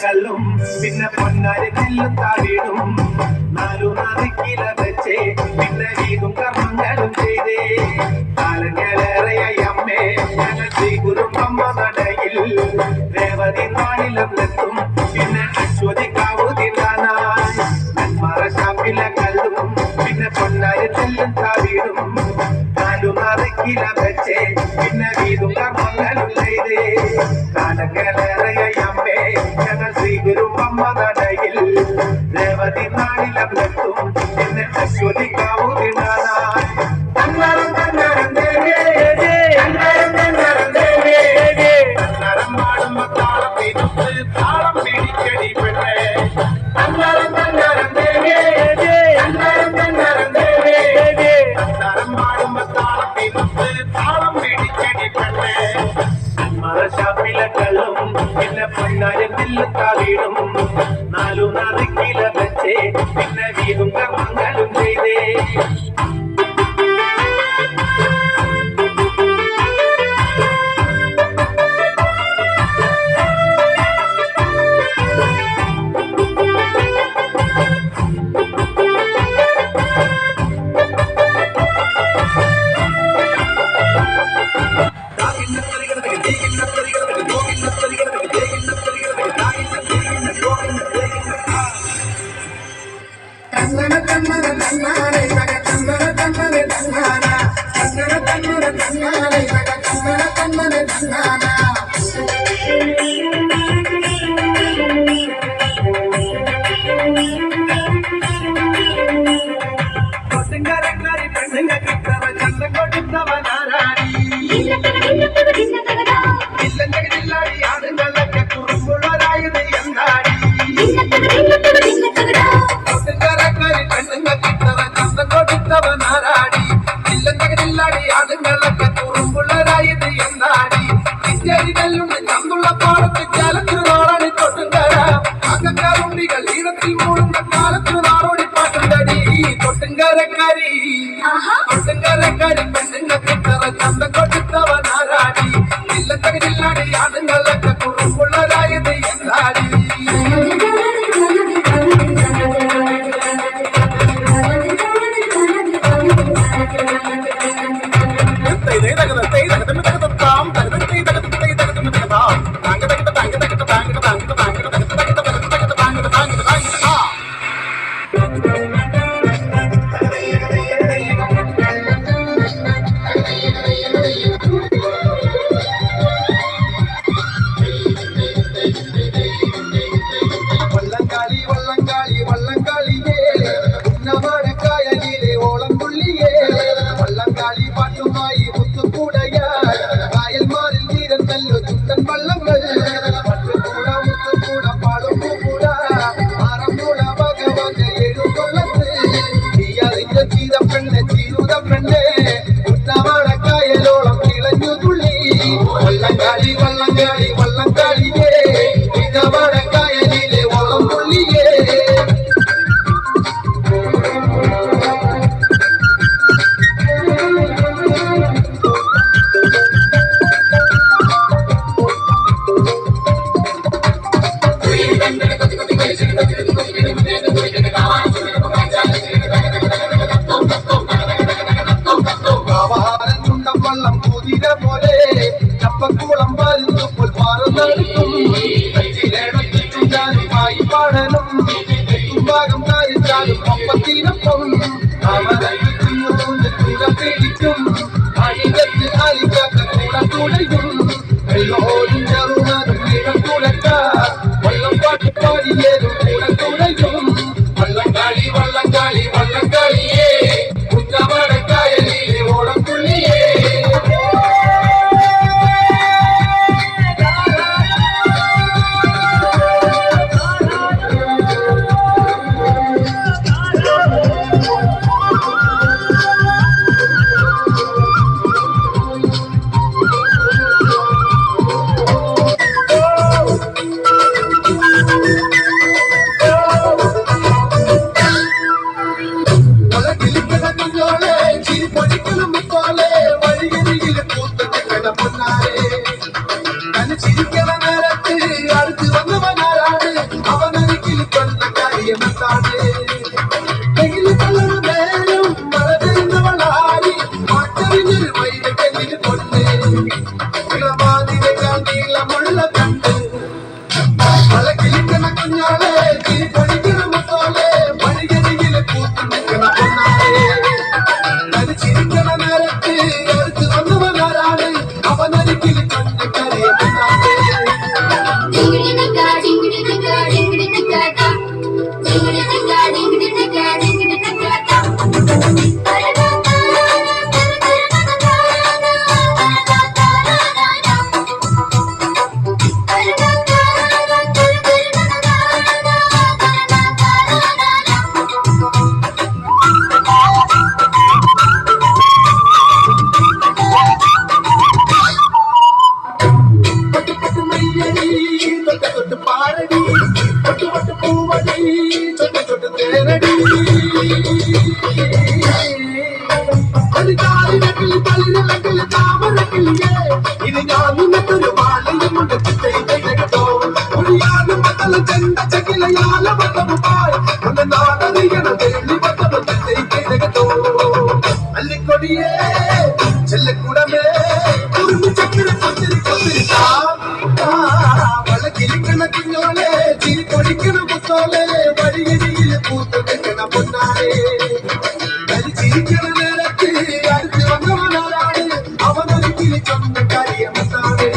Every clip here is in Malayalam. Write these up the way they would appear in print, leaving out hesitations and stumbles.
കല്ലും പിന്നെ പൊന്നാരി നെല്ലും താവിടും നാലു നദിക്കില വെച്ചേ പിന്നെ വീതും കർമ്മങ്ങളും ചെയ്തേ കാലങ്ങളേറെയായി അമ്മേ ഞങ്ങൾ ശ്രീ കുരുമ്പമ്മ നടയിൽ രേവതി നാളിലും എത്തും പിന്നെ അശ്വതി കാവു തിന്നാനായി നന്മറ ശാപ്പിലെ കല്ലും പിന്നെ പൊന്നാരി നെല്ലും താവിടും നാലു നദിക്കില വെച്ചേ പിന്നെ വീതും കർമ്മങ്ങളും ചെയ്തേ കാലങ്ങളേറെയായി അമ്മേ ഞങ്ങൾ ശ്രീ കുരുമ്പമ്മ നടയിൽ രേവതി നാളിലും എത്തും പിന്നെ അശ്വതി കാവു തിന്നാനായി തന്നരം തന്നരം ദേവേ തന്നരം തന്നരം ദേവേ തന്നരം പാടുമ്പോ താളം പിടിച്ച് താളം പിടിക്കടി പെണ്ണേ തന്നരം തന്നരം ദേവേ തന്നരം തന്നരം ദേവേ തന്നരം പാടുമ്പോ താളം പിടിച്ച് താളം പിടിക്കടി പെണ്ണേ മറശാപ്പിലെ കള്ളും പിന്നെ പൊന്നാരി നെല്ലും താവിടും നാലു നദിക്കില വെച്ചേ പിന്നെ വീതും കർമ്മങ്ങളും ചെയ്തേ ഇനി ഞാൻ നിനക്കൊരു മാലയും കൊണ്ട് ചെയ്തോ ഒഴിയാനും മക്കളെ ചെണ്ട ചെകിലയാല വന്നവുമായി ഒന്ന് നാടറിയണ തേളി വന്നവൻ ചെയ്തോ അല്ലിക്കൊടിയേ ചെല്ലക്കൂടമേ കുറുമ്പ് ചക്കര കൊത്തിരി കൊത്തിരിട്ടാ വളക്കിരിക്കണ കുഞ്ഞോളെ ചിരി പൊടിക്കണ മുത്തോളെ വഴിയരിയിൽ പൂത്ത് വെക്കണ പൊന്നാളെ ചിരിക്കണ നേരത്ത് അടുത്ത് വന്നവനാരാണ് അവനൊരിക്കലും സ്വന്തം കാര്യമെന്നാണ്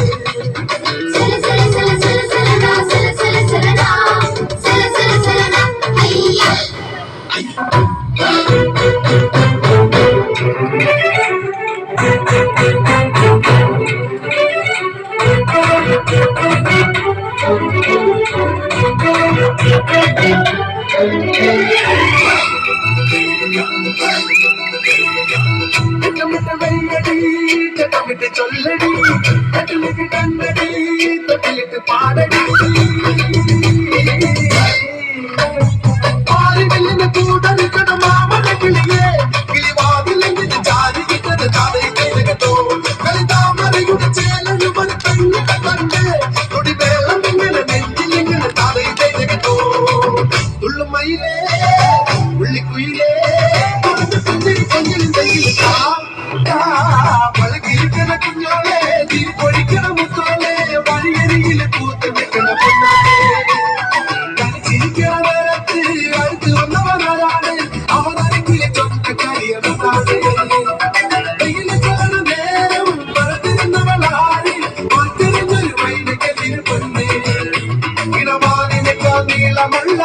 ചൊല്ലടി കട്ടിലിട്ട് കണ്ടടി തൊട്ടിലിട്ട് പാടടി പാലിനെ കൂടറിക്കണ മാമന കിളിയെ കിളിവാതിലെങ്കിൽ ചാരി കിട്ടത് താതോ കളിതാമരയുടെ ചേലൊരു പെണ്ണു കണ്ട് തൊടി വേളം ഇങ്ങനെ നെഞ്ചിലിങ്ങനെ താതോ തുള്ളുമയിലേ ഉള്ളിക്കുയിലേ വളകിരിക്കണ കുഞ്ഞോളെ തീ പൊടിക്കണ മുത്തോളെ വഴിയരിയില് പൂത്ത് നിൽക്കണ പൊന്നാളെ കളിച്ചിരിക്കണ നേരത്ത് അടുത്ത് വന്നവനാരാണ് അവനരികിലെ സ്വന്തം കാര്യമെന്നാണ് വെയില് കാണ നേരം വളർത്തിരുന്നവളാണ് ഒത്തിരിഞ്ഞൊരു വൈനകലിന് പൊന്നേ ഇടമാലിനേക്കാൾ നീളമുള്ള